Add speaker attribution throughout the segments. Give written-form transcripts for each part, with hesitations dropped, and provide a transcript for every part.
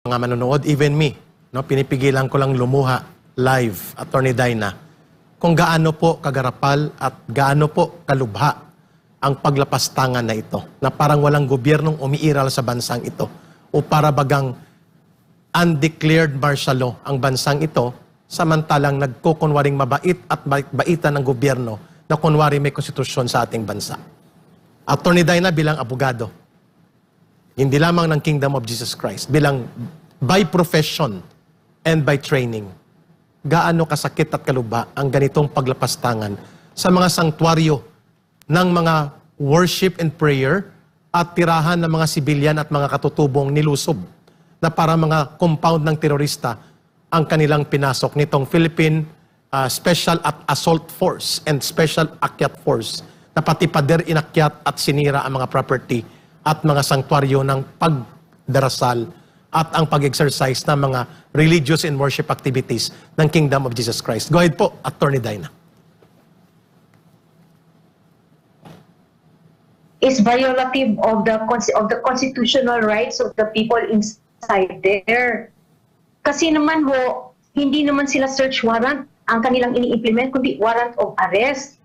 Speaker 1: mga manonood, even me, no, pinipigilan ko lang lumuha live, Attorney Dina, kung gaano po kagarapal at gaano po kalubha ang paglapastangan na ito, na parang walang gobyernong umiiral sa bansang ito, o para bagang undeclared martial law ang bansang ito, samantalang nagkukunwaring mabait at baitan ng gobyerno na kunwari may konstitusyon sa ating bansa. Attorney Dina, bilang abogado, hindi lamang ng Kingdom of Jesus Christ, bilang by profession and by training, gaano kasakit at kalubha ang ganitong paglapastangan sa mga sanktuaryo ng mga worship and prayer at tirahan ng mga sibilyan at mga katutubong nilusob na para mga compound ng terorista ang kanilang pinasok nitong Philippine Special Assault Force and Special Akyat Force na pati pader inakyat at sinira ang mga property at mga sanktuaryo ng pagdarasal at ang pag-exercise ng mga religious and worship activities ng Kingdom of Jesus Christ. Go ahead po, Attorney Dina.
Speaker 2: Is violative of the constitutional rights of the people inside there. Kasi naman ho, hindi naman sila search warrant ang kanilang ini-implement, kundi warrant of arrest.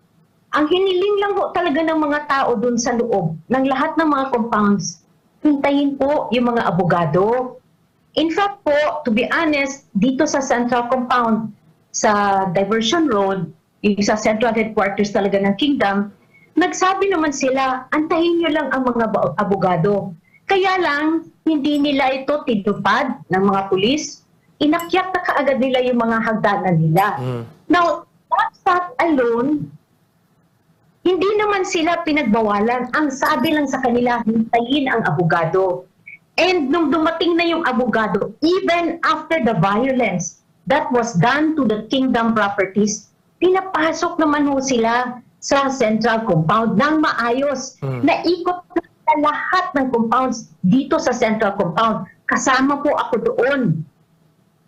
Speaker 2: Ang hiniling lang ho talaga ng mga tao dun sa loob ng lahat ng mga compounds, hintayin po yung mga abogado. In fact po, to be honest, dito sa Central Compound, sa Diversion Road, yung sa Central Headquarters talaga ng Kingdom, nagsabi naman sila, antahin nyo lang ang mga abogado. Kaya lang, hindi nila ito tinupad ng mga pulis. Inakyat na kaagad nila yung mga hagdanan nila. Now, that alone, hindi naman sila pinagbawalan. Ang sabi lang sa kanila, hintayin ang abogado. And nung dumating na yung abogado, even after the violence that was done to the Kingdom properties, pinapasok naman ho sila sa Central Compound ng maayos. Naikot na lahat ng compounds dito sa Central Compound. Kasama po ako doon.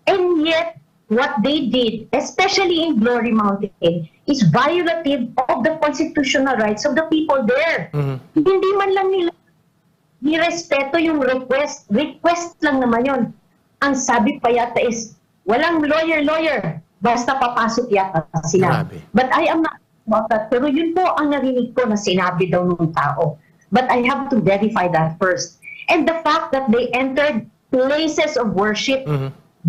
Speaker 2: And yet, what they did, especially in Glory Mountain, is violative of the constitutional rights of the people there. Hindi man lang nila nirespeto yung request. Request lang naman yun. Ang sabi pa yata is, walang lawyer. Basta papasok yata sila. But I am not about that. Pero yun po ang narinig ko na sinabi daw ng tao. But I have to verify that first. And the fact that they entered places of worship,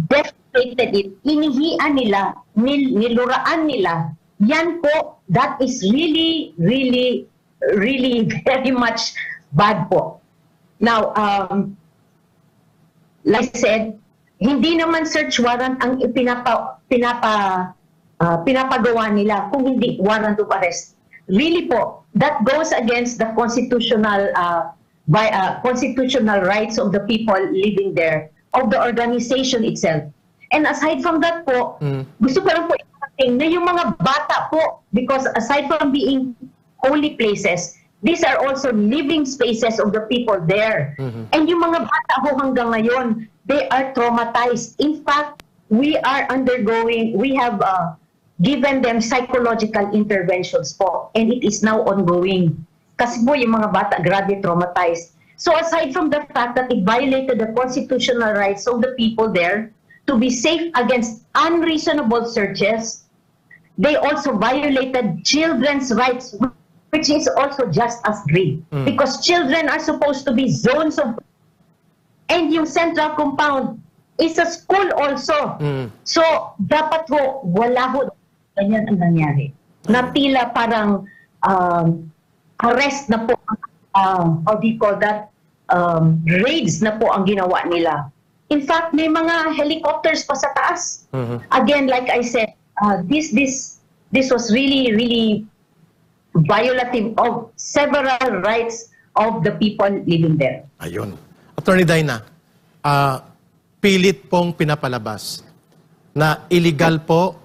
Speaker 2: devastated it, inihian nila, niluraan nila, yan po, that is really, really, really very much bad po. Now, like I said, hindi naman search warrant ang pinapagawa nila kung hindi warrant of arrest. Really po, that goes against the constitutional constitutional rights of the people living there, of the organization itself. And aside from that po, gusto ko lang po iparating na yung mga bata po, because aside from being holy places, these are also living spaces of the people there. And yung mga bata po hanggang ngayon, they are traumatized. In fact, we have given them psychological interventions po, and it is now ongoing. Kasi po yung mga bata grabe traumatized. So aside from the fact that it violated the constitutional rights of the people there to be safe against unreasonable searches, they also violated children's rights, which is also just as grave. Because children are supposed to be zones of... And yung Central Compound is a school also. So dapat ho, wala ho ganyan ang nangyari. Na tila parang arrest na po, how do you call that, raids na po ang ginawa nila. In fact, may mga helicopters pa sa taas. Again, like I said, this was really, really violative of several rights of the people living there.
Speaker 1: Ayun. Attorney Dina, pilit pong pinapalabas na illegal po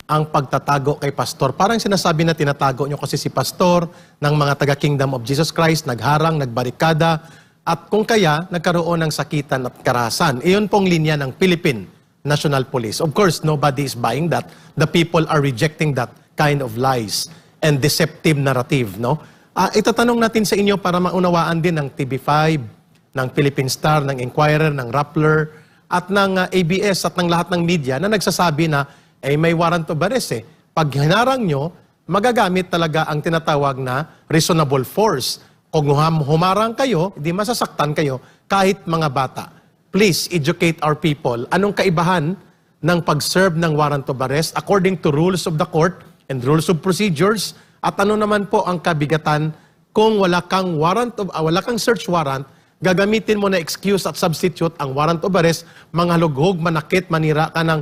Speaker 1: ang pagtatago kay pastor. Parang sinasabi na tinatago nyo kasi si pastor ng mga taga-Kingdom of Jesus Christ, nagharang, nagbarikada, at kung kaya, nagkaroon ng sakitan at karahasan. Iyon pong linya ng Philippine National Police. Of course, nobody is buying that. The people are rejecting that kind of lies and deceptive narrative, no? Itatanong natin sa inyo para maunawaan din ng TV5, ng Philippine Star, ng Inquirer, ng Rappler, at ng ABS at ng lahat ng media na nagsasabi na may warrant of arrest eh. Pag hinarang nyo, magagamit talaga ang tinatawag na reasonable force. Kung humarang kayo, hindi masasaktan kayo kahit mga bata. Please educate our people. Anong kaibahan ng pag-serve ng warrant of arrest according to rules of the court and rules of procedures? At ano naman po ang kabigatan kung wala kang search warrant, gagamitin mo na excuse at substitute ang warrant of arrest, mga lughog, manakit, manira ka ng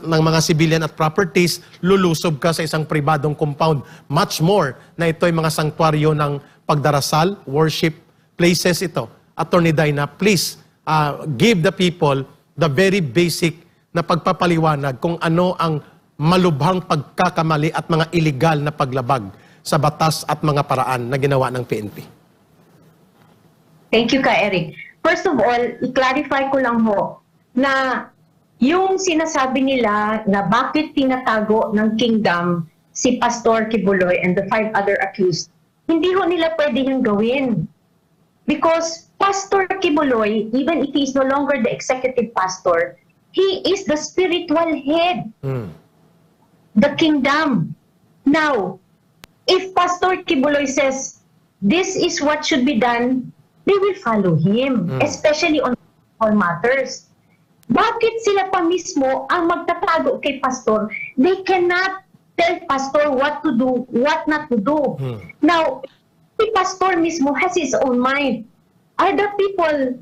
Speaker 1: mga civilian at properties, lulusob ka sa isang pribadong compound. Much more na ito'y mga sanktuaryo ng pagdarasal, worship places ito. Attorney Dyna, please give the people the very basic na pagpapaliwanag kung ano ang malubhang pagkakamali at mga illegal na paglabag sa batas at mga paraan na ginawa ng PNP.
Speaker 2: Thank you, Ka Eric. First of all, i-clarify ko lang ho na yung sinasabi nila na bakit tinatago ng kingdom si Pastor Kibuloy and the 5 other accused, hindi ho nila pwede yung gawin. Because Pastor Kibuloy, even if he is no longer the executive pastor, he is the spiritual head. The kingdom. Now, if Pastor Kibuloy says, this is what should be done, they will follow him, especially on all matters. Bakit sila pa mismo ang magtatago kay Pastor? They cannot tell Pastor what to do, what not to do. Now, si Pastor mismo has his own mind. Are the people,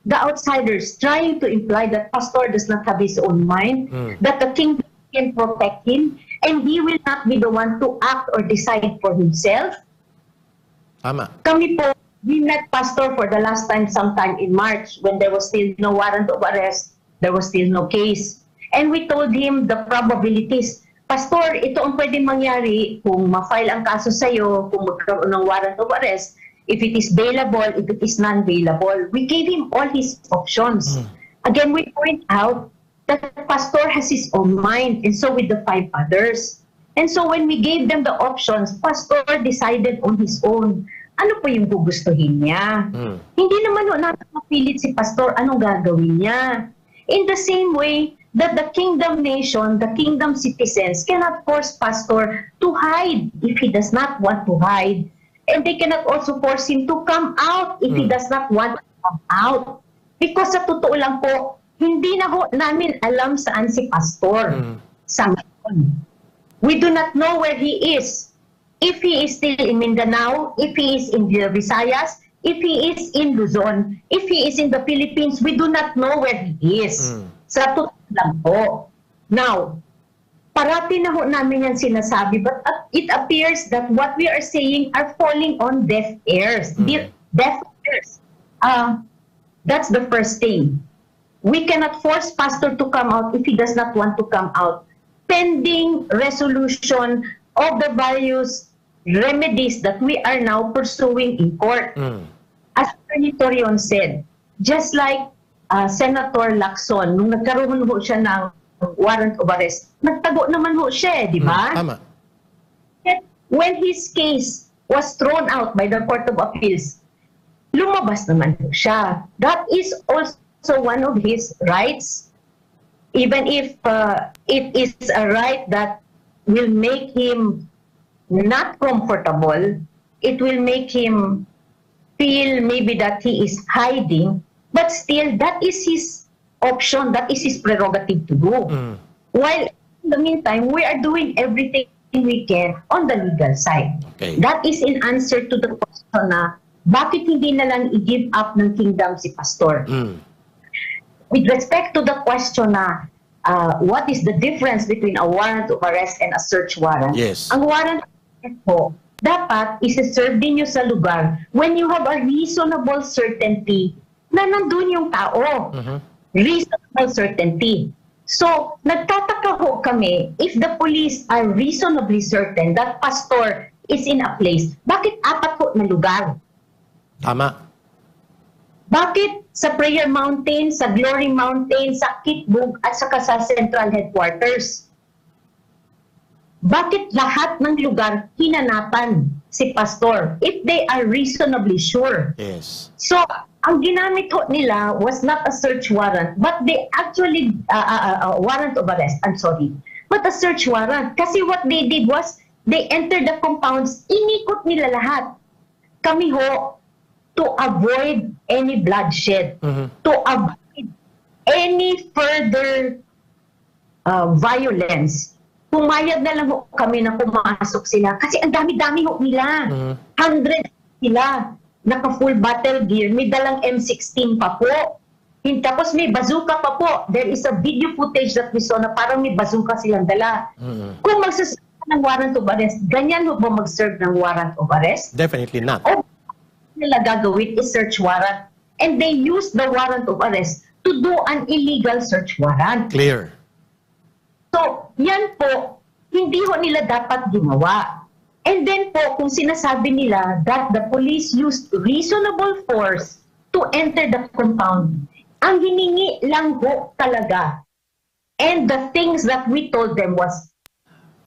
Speaker 2: the outsiders, trying to imply that Pastor does not have his own mind, that the kingdom can protect him, and he will not be the one to act or decide for himself?
Speaker 1: Tama.
Speaker 2: Kami po, we met Pastor for the last time sometime in March when there was still no warrant of arrest, there was still no case. And we told him the probabilities. Pastor, ito ang pwedeng mangyari kung ma-file ang kaso sa'yo, kung magkaroon ng warrant of arrest, if it is bailable, if it is non-bailable. We gave him all his options. Again, we point out that the pastor has his own mind, and so with the 5 others. And so when we gave them the options, Pastor decided on his own. Ano po yung gugustuhin niya? Hindi naman natin mapilit si Pastor anong gagawin niya. In the same way that the kingdom nation, the kingdom citizens cannot force Pastor to hide if he does not want to hide. And they cannot also force him to come out if he does not want to come out. Because sa totoo lang po, hindi na ho namin alam saan si Pastor sa ngayon. We do not know where he is. If he is still in Mindanao, if he is in the Visayas, if he is in Luzon, if he is in the Philippines, we do not know where he is. Sa totoo lang po. Now, parati na ho namin yan sinasabi, but it appears that what we are saying are falling on deaf ears. Deaf ears. That's the first thing. We cannot force Pastor to come out if he does not want to come out, pending resolution of the various remedies that we are now pursuing in court. As Attorney Torion said, just like Senator Lacson, nung nagkaroon ho siya ng warrant of arrest, nagtago naman ho siya, di ba?
Speaker 1: Tama.
Speaker 2: Yet, when his case was thrown out by the Court of Appeals, lumabas naman ho siya. That is also one of his rights, even if it is a right that will make him not comfortable, it will make him feel maybe that he is hiding, but still that is his option, that is his prerogative to do. While in the meantime, we are doing everything we can on the legal side.
Speaker 1: Okay.
Speaker 2: That is in answer to the question na bakit hindi na lang i-give up ng kingdom si Pastor? With respect to the question na what is the difference between a warrant of arrest and a search warrant?
Speaker 1: Yes.
Speaker 2: Ang warrant of arrest po, dapat isi-serve din nyo sa lugar when you have a reasonable certainty na nandun yung tao. Reasonable certainty. So, nagtataka ho kami, if the police are reasonably certain that Pastor is in a place, bakit 4 po na lugar?
Speaker 1: Tama.
Speaker 2: Bakit sa Prayer Mountain, sa Glory Mountain, sa Kitbug, at saka sa Central Headquarters? Bakit lahat ng lugar hinanapan si Pastor if they are reasonably sure?
Speaker 1: Yes.
Speaker 2: So, ang ginamit ho nila was not a search warrant, but they actually, warrant of arrest, I'm sorry, but a search warrant. Kasi what they did was, they entered the compounds, inikot nila lahat. Kami ho, to avoid any bloodshed, to avoid any further violence. Pumayag na lang ho kami na pumasok sila. Kasi ang dami-dami ho nila. 100 sila. Naka-full battle gear, may dalang M16 pa po. Tapos may bazooka pa po. There is a video footage that we saw na parang may bazooka silang dala. Kung magsaserve ng warrant of arrest, ganyan mo ba mag-serve ng warrant of arrest?
Speaker 1: Definitely not.
Speaker 2: O nila gagawin is search warrant. And they use the warrant of arrest to do an illegal search warrant.
Speaker 1: Clear.
Speaker 2: So, yan po, hindi ho nila dapat ginawa. And then po, kung sinasabi nila that the police used reasonable force to enter the compound, ang hiningi lang ho talaga. And the things that we told them was,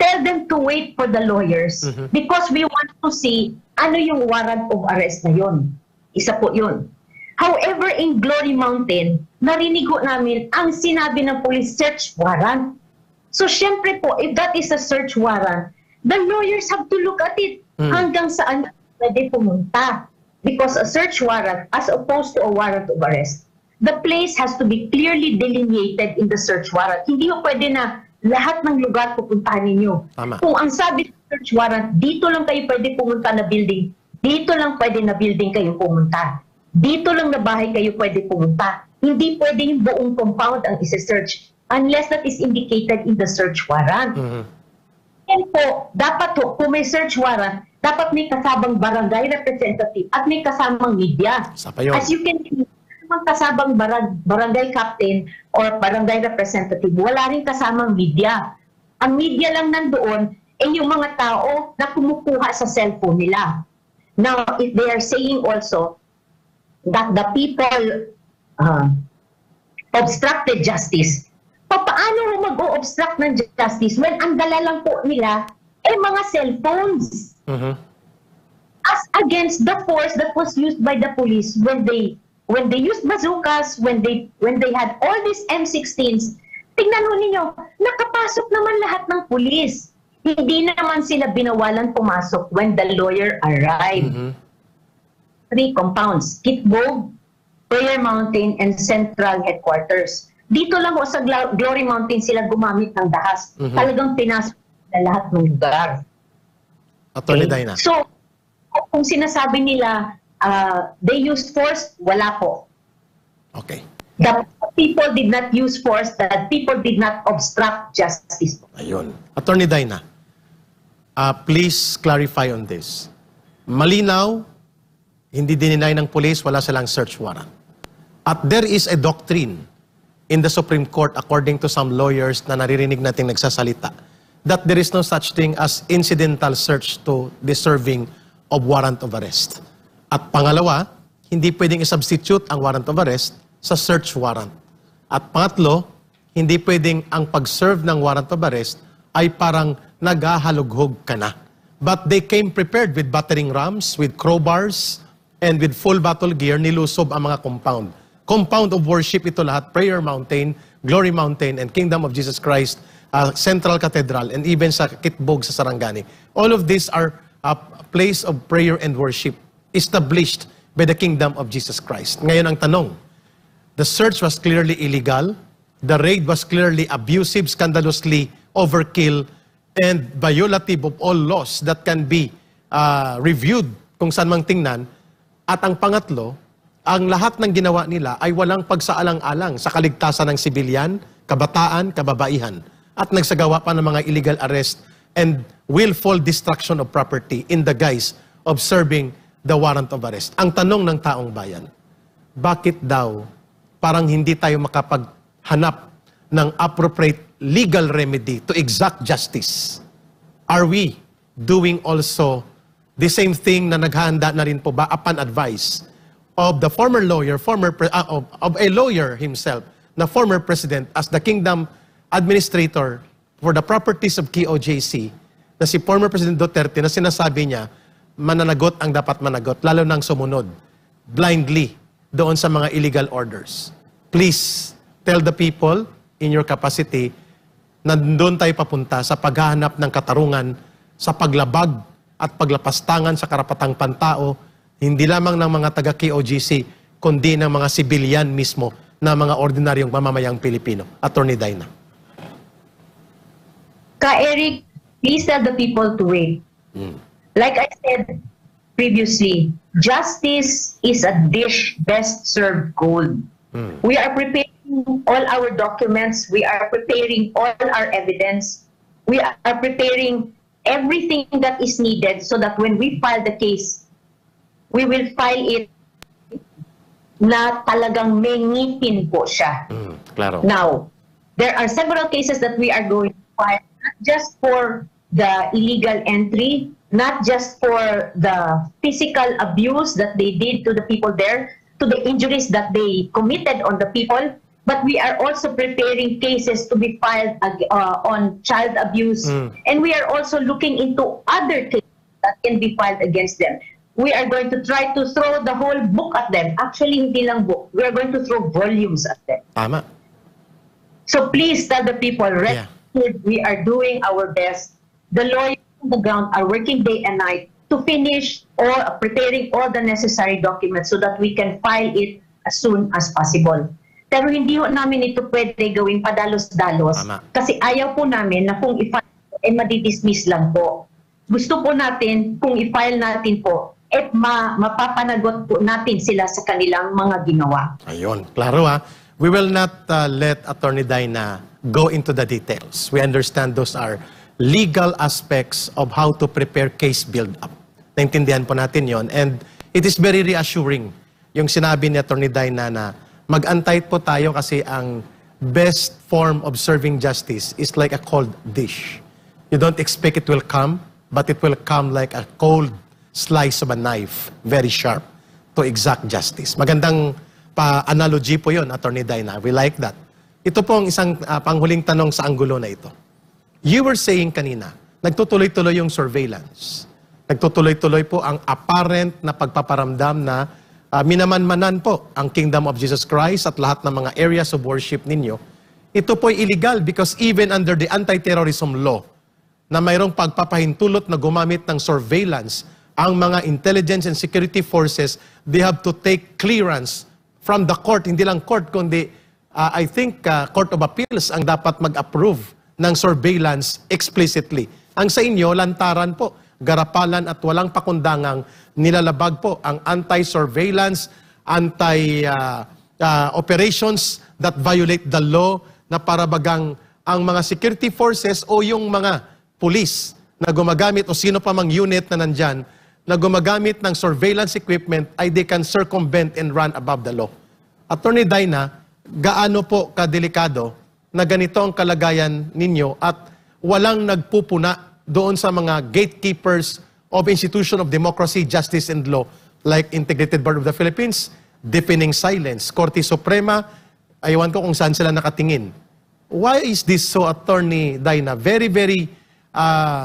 Speaker 2: tell them to wait for the lawyers because we want to see ano yung warrant of arrest na yun. Isa po yun. However, in Glory Mountain, narinig ho namin ang sinabi ng police search warrant. So, syempre po, if that is a search warrant, the lawyers have to look at it hanggang saan pwede pumunta. Because a search warrant, as opposed to a warrant of arrest, the place has to be clearly delineated in the search warrant. Hindi ho pwede na lahat ng lugar pupuntahan ninyo.
Speaker 1: Tama.
Speaker 2: Kung ang sabi ng search warrant, dito lang kayo pwede pumunta na building, dito lang pwede na building kayo pumunta. Dito lang na bahay kayo pwede pumunta. Hindi pwede yung buong compound ang isa-search unless that is indicated in the search warrant. Yan po, dapat po, kung may search warrant, dapat may kasabang barangay representative at may kasamang media. As you can see, mga kasabang barangay captain or barangay representative, wala rin kasamang media. Ang media lang nandoon ay yung mga tao na kumukuha sa cellphone nila. Now, if they are saying also that the people obstructed justice, paano mag-o-obstruct ng justice when ang dala lang po nila ay mga cellphones? As against the force that was used by the police when they used bazookas, when they had all these M16s. Tingnan mo ninyo, nakapasok naman lahat ng police. Hindi naman sila binawalan pumasok when the lawyer arrived. 3 compounds, Kitbog, Prayer Mountain, and Central Headquarters. Dito lang po sa Glory Mountain sila gumamit ng dahas. Talagang pinasok na lahat ng lugar.
Speaker 1: Attorney Dina.
Speaker 2: So, kung sinasabi nila they used force, wala po.
Speaker 1: Okay.
Speaker 2: The people did not use force, the people did not obstruct justice.
Speaker 1: Ayun. Attorney Dina, please clarify on this. Malinaw, hindi dininay ng police, wala silang search warrant. At there is a doctrine in the Supreme Court, according to some lawyers na naririnig natin nagsasalita, that there is no such thing as incidental search to deserving of warrant of arrest. At pangalawa, hindi pwedeng i-substitute ang warrant of arrest sa search warrant. At pangatlo, hindi pwedeng ang pag-serve ng warrant of arrest ay parang naghahalughog ka na. But they came prepared with battering rams, with crowbars, and with full battle gear, nilusob ang mga compound. Compound of worship ito lahat, Prayer Mountain, Glory Mountain, and Kingdom of Jesus Christ, Central Cathedral, and even sa Kitbog sa Sarangani. All of these are a place of prayer and worship established by the Kingdom of Jesus Christ. Ngayon ang tanong, the search was clearly illegal, the raid was clearly abusive, scandalously overkill, and violative of all laws that can be reviewed kung saan mang tingnan. At ang pangatlo, ang lahat ng ginawa nila ay walang pagsaalang-alang sa kaligtasan ng sibilyan, kabataan, kababaihan, at nagsagawa pa ng mga illegal arrest and willful destruction of property in the guise of serving the warrant of arrest. Ang tanong ng taong bayan, bakit daw parang hindi tayo makapaghanap ng appropriate legal remedy to exact justice? Are we doing also the same thing na naghahanda na rin po ba upon advice of the former lawyer, of a lawyer himself, na former president as the kingdom administrator for the properties of KOJC, na si former President Duterte, na sinasabi niya, mananagot ang dapat managot, lalo nang sumunod blindly doon sa mga illegal orders. Please, tell the people in your capacity na doon tayo papunta sa paghahanap ng katarungan sa paglabag at paglapastangan sa karapatang pantao, hindi lamang ng mga taga-KOGC, kundi ng mga sibilyan mismo na mga ordinaryong mamamayang Pilipino. Attorney Daina.
Speaker 2: Eric, please tell the people to wait. Like I said previously, justice is a dish best served cold. We are preparing all our documents. We are preparing all our evidence. We are preparing everything that is needed so that when we file the case, we will file it na talagang may ngipin po siya.
Speaker 1: Claro.
Speaker 2: Now, there are several cases that we are going to file, not just for the illegal entry, not just for the physical abuse that they did to the people there, to the injuries that they committed on the people, but we are also preparing cases to be filed on child abuse, and we are also looking into other cases that can be filed against them. We are going to try to throw the whole book at them. Actually, hindi lang book. We are going to throw volumes at them.
Speaker 1: Tama.
Speaker 2: So please tell the people, we are doing our best. The lawyers on the ground are working day and night to finish or preparing all the necessary documents so that we can file it as soon as possible. Pero hindi ho namin ito pwede gawing padalos-dalos.
Speaker 1: Tama.
Speaker 2: Kasi ayaw po namin na kung i-file, madidismiss lang po. Gusto po natin, kung i-file natin po, mapapanagot po natin sila sa kanilang mga ginawa.
Speaker 1: Ayun, klaro ha. We will not let Attorney Daina go into the details. We understand those are legal aspects of how to prepare case build-up. Naintindihan po natin yon, and it is very reassuring yung sinabi ni Attorney Daina na mag-antay po tayo kasi ang best form of serving justice is like a cold dish. You don't expect it will come, but it will come like a cold slice of a knife, very sharp, to exact justice. Magandang pa-analogy po yon, Attorney Daina. We like that. Ito po ang isang panghuling tanong sa anggulo na ito. You were saying kanina, nagtutuloy-tuloy yung surveillance. Nagtutuloy-tuloy po ang apparent na pagpaparamdam na minamanmanan po ang Kingdom of Jesus Christ at lahat ng mga areas of worship ninyo. Ito po ay illegal because even under the anti-terrorism law, na mayroong pagpapahintulot na gumamit ng surveillance, ang mga intelligence and security forces, they have to take clearance from the court, hindi lang court, kundi I think Court of Appeals ang dapat mag-approve ng surveillance explicitly. Ang sa inyo, lantaran po, garapalan at walang pakundangang nilalabag po ang anti-surveillance, anti-operations that violate the law na parabagang ang mga security forces o yung mga police na gumagamit o sino pa mang unit na nandyan na gumagamit ng surveillance equipment ay they can circumvent and run above the law. Attorney Daina, gaano po kadelikado na ganito ang kalagayan ninyo at walang nagpupuna doon sa mga gatekeepers of institution of democracy, justice, and law like Integrated Board of the Philippines, deafening silence, Korte Suprema, ayawan ko kung saan sila nakatingin. Why is this so, Attorney Daina? Very, very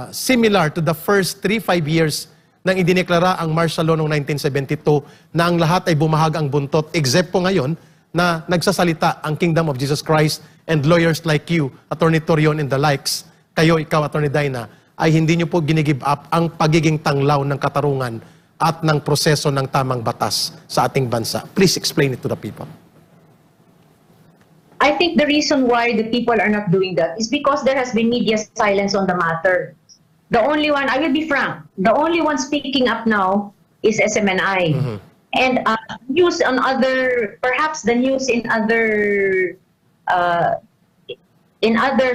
Speaker 1: similar to the first 3-5 years nang idineklara ang martial law noong 1972 na ang lahat ay bumahag ang buntot except po ngayon na nagsasalita ang Kingdom of Jesus Christ and lawyers like you, Attorney Torion and the likes, kayo, ikaw, Attorney Daina, ay hindi nyo po ginigive up ang pagiging tanglaw ng katarungan at ng proseso ng tamang batas sa ating bansa. Please explain it to the people.
Speaker 2: I think the reason why the people are not doing that is because there has been media silence on the matter. The only one, I will be frank, the only one speaking up now is SMNI. And news on other, perhaps the news in other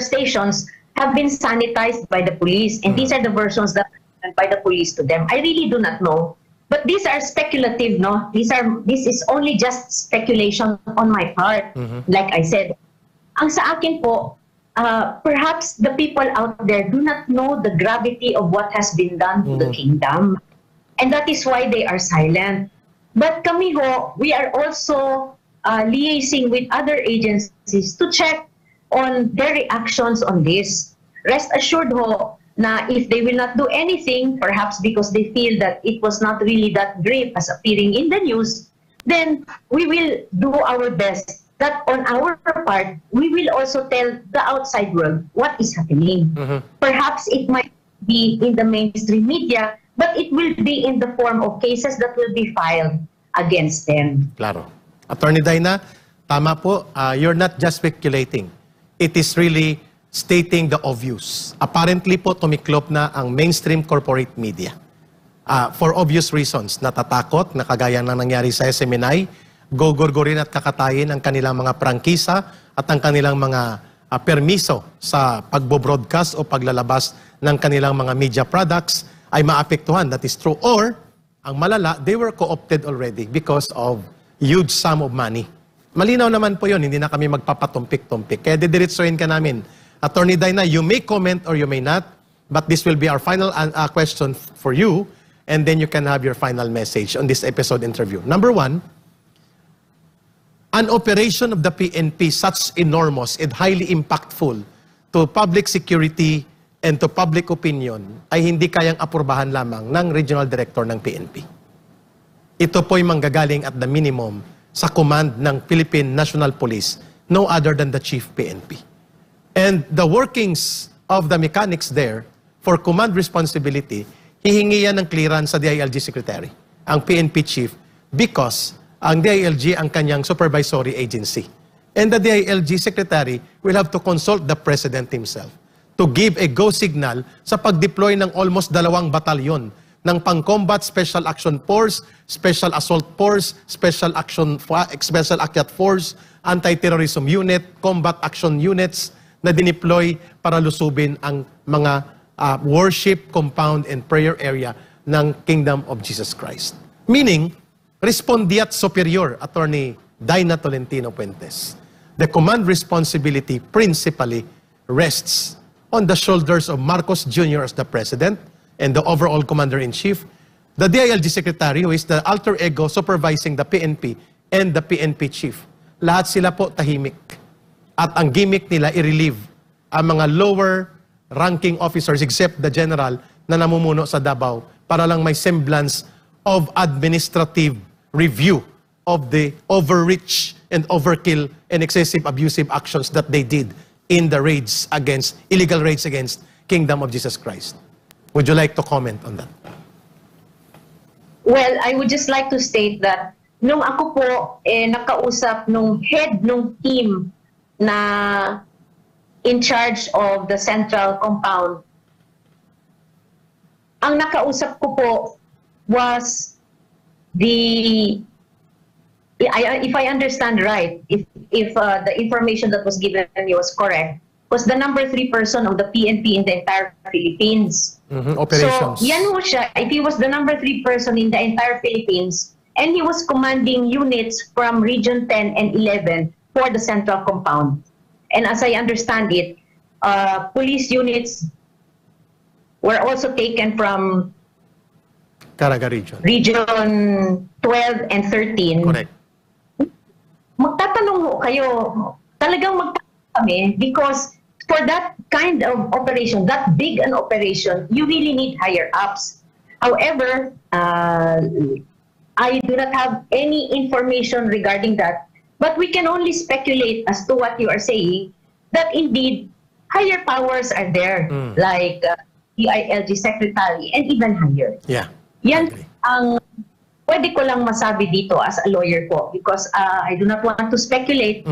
Speaker 2: stations have been sanitized by the police. And these are the versions that are given by the police to them. I really do not know. But these are speculative, no? This is only just speculation on my part. Like I said, ang sa akin po, perhaps the people out there do not know the gravity of what has been done to the kingdom. And that is why they are silent. But kami ho, we are also liaising with other agencies to check on their reactions on this. Rest assured ho, na if they will not do anything, perhaps because they feel that it was not really that grave as appearing in the news, then we will do our best that on our part, we will also tell the outside world what is happening. Perhaps it might be in the mainstream media, but it will be in the form of cases that will be filed against them.
Speaker 1: Claro. Attorney Dina, tama po, you're not just speculating. It is really stating the obvious. Apparently po, tumiklop na ang mainstream corporate media. For obvious reasons, natatakot na kagaya ng nangyari sa SMNI, gogorgorin at kakatayin ang kanilang mga prangkisa at ang kanilang mga permiso sa pagbo-broadcast o paglalabas ng kanilang mga media products ay maapektuhan. That is true. Or, ang malala, they were co-opted already because of huge sum of money. Malinaw naman po yun, hindi na kami magpapatumpik-tumpik. Kaya didiretsuhin ka namin. Attorney Dina, you may comment or you may not, but this will be our final question for you, and then you can have your final message on this episode interview. Number one, an operation of the PNP such enormous and highly impactful to public security and to public opinion ay hindi kayang apurbahan lamang ng regional director ng PNP. Ito po'y manggagaling at the minimum sa command ng Philippine National Police, no other than the Chief PNP. And the workings of the mechanics there for command responsibility, hihingi yan ng clearance sa DILG Secretary, ang PNP Chief, because ang DILG ang kanyang supervisory agency. And the DILG Secretary will have to consult the President himself to give a go signal sa pag-deploy ng almost 2 batalyon ng pang-combat Special Action Force, Special Assault Force, Special Akyat Force, Anti-Terrorism Unit, Combat Action Units na dineploy para lusubin ang mga worship, compound, and prayer area ng Kingdom of Jesus Christ. Meaning, respondiat superior, Attorney Dina Tolentino Puentes. The command responsibility principally rests on the shoulders of Marcos Jr. as the President and the overall Commander-in-Chief, the DILG Secretary who is the alter ego supervising the PNP and the PNP Chief. Lahat sila po tahimik. At ang gimmick nila i-relieve ang mga lower ranking officers except the general na namumuno sa Davao para lang may semblance of administrative review of the overreach and overkill and excessive abusive actions that they did in the raids against, illegal raids against Kingdom of Jesus Christ. Would you like to comment on that?
Speaker 2: Well, I would just like to state that nung ako po nakausap nung head nung team na in charge of the central compound, ang nakausap ko po was if I understand right, if the information that was given me was correct, was the number 3 person of the PNP in the entire Philippines.
Speaker 1: Operations.
Speaker 2: So, yan ho siya. If he was the number 3 person in the entire Philippines, and he was commanding units from Region 10 and 11 for the central compound. And as I understand it, police units were also taken from
Speaker 1: Caraga region.
Speaker 2: Region 12 and 13.
Speaker 1: Correct.
Speaker 2: Magtatanong ho kayo, talagang magtatanong kami because for that kind of operation, that big an operation, you really need higher ups. However, I do not have any information regarding that, but we can only speculate as to what you are saying, that indeed higher powers are there, like DILG Secretary and even higher.
Speaker 1: Yeah.
Speaker 2: Yan ang pwede ko lang masabi dito as a lawyer po because I do not want to speculate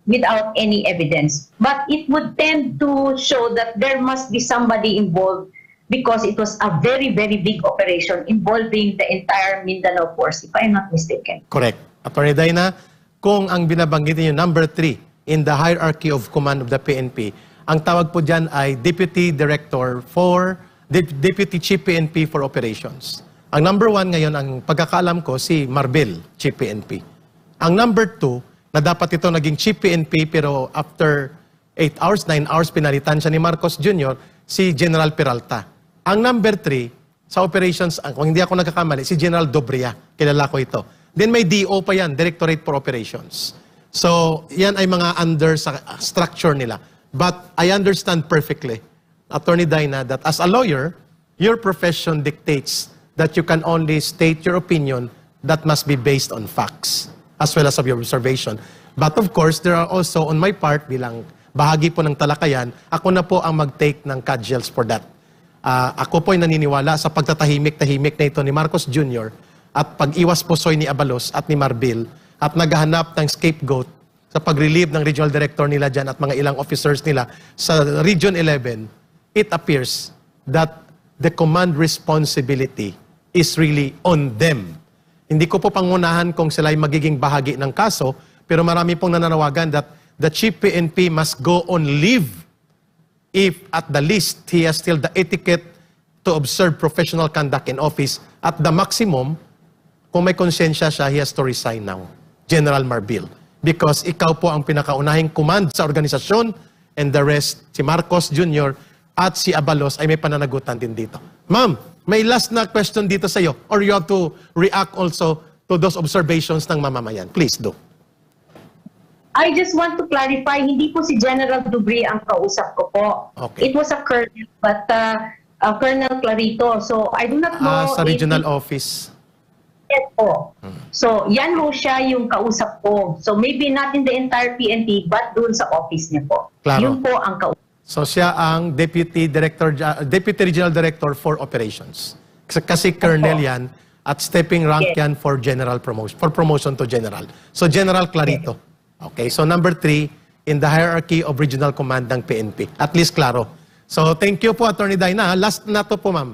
Speaker 2: without any evidence. But it would tend to show that there must be somebody involved because it was a very, very big operation involving the entire Mindanao force, if I'm not mistaken.
Speaker 1: Correct. Attorney Dina, kung ang binabanggit niyo number 3 in the hierarchy of command of the PNP, ang tawag po dyan ay Deputy Chief PNP for Operations. Ang number 1 ngayon, ang pagkakaalam ko, si Marbel, Chief PNP. Ang number 2, na dapat ito naging Chief PNP, pero after 8 hours, 9 hours, pinalitan siya ni Marcos Jr., si General Peralta. Ang number 3, sa operations, kung hindi ako nagkakamali, si General Dobria. Kilala ko ito. Then may DO pa yan, Directorate for Operations. So, yan ay mga under sa structure nila. But I understand perfectly, Attorney Dina, that as a lawyer, your profession dictates that you can only state your opinion that must be based on facts as well as of your observation. But of course, there are also on my part, bilang bahagi po ng talakayan, ako na po ang mag-take ng cudgels for that. Ako po ay naniniwala sa pagtatahimik-tahimik na ito ni Marcos Jr. at pag-iwas pusoy ni Abalos at ni Marbil at naghahanap ng scapegoat sa pag-relieve ng regional director nila dyan at mga ilang officers nila sa Region 11, it appears that the command responsibility is really on them. Hindi ko po pangunahan kung sila ay magiging bahagi ng kaso, pero marami pong nananawagan that the Chief PNP must go on leave if at the least he has still the etiquette to observe professional conduct in office. At the maximum, kung may konsensya siya, he has to resign now, General Marbil. Because ikaw po ang pinakaunahing command sa organisasyon and the rest, si Marcos Jr. at si Abalos ay may pananagutan din dito. Ma'am, may last na question dito sa iyo or you have to react also to those observations ng mamamayan. Please do.
Speaker 2: I just want to clarify, hindi po si General Dubri ang kausap ko po.
Speaker 1: Okay.
Speaker 2: It was a colonel, but Colonel Clarito. So I do not know
Speaker 1: Sa
Speaker 2: if
Speaker 1: regional office.
Speaker 2: Yes po. So yan ho siya yung kausap ko. So maybe not in the entire PNP, but doon sa office niya po.
Speaker 1: Klaro.
Speaker 2: Yun po ang kausap.
Speaker 1: So siya ang Deputy Regional Director for Operations. Kasi Colonel yan at stepping rank
Speaker 2: Yes.
Speaker 1: yan for general promotion, for promotion to general. So General Clarito. Okay, so number 3 in the hierarchy of regional command ng PNP. At least klaro. So thank you po Attorney Dina. Last na to po ma'am.